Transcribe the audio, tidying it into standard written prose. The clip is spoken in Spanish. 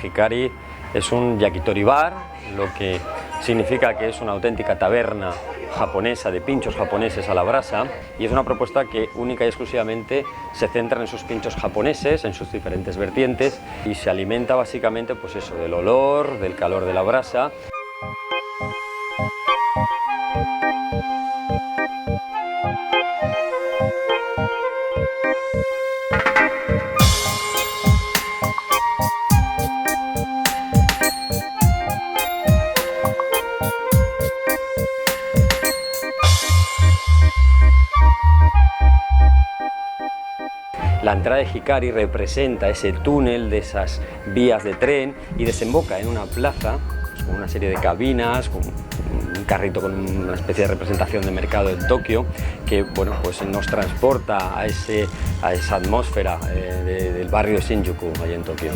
Hikari es un yakitori bar, lo que significa que es una auténtica taberna japonesa de pinchos japoneses a la brasa, y es una propuesta que única y exclusivamente se centra en sus pinchos japoneses, en sus diferentes vertientes, y se alimenta básicamente pues eso, del olor, del calor de la brasa. La entrada de Hikari representa ese túnel de esas vías de tren y desemboca en una plaza pues, con una serie de cabinas, con un carrito con una especie de representación de mercado en Tokio, que bueno, pues nos transporta a esa atmósfera del barrio de Shinjuku, allí en Tokio.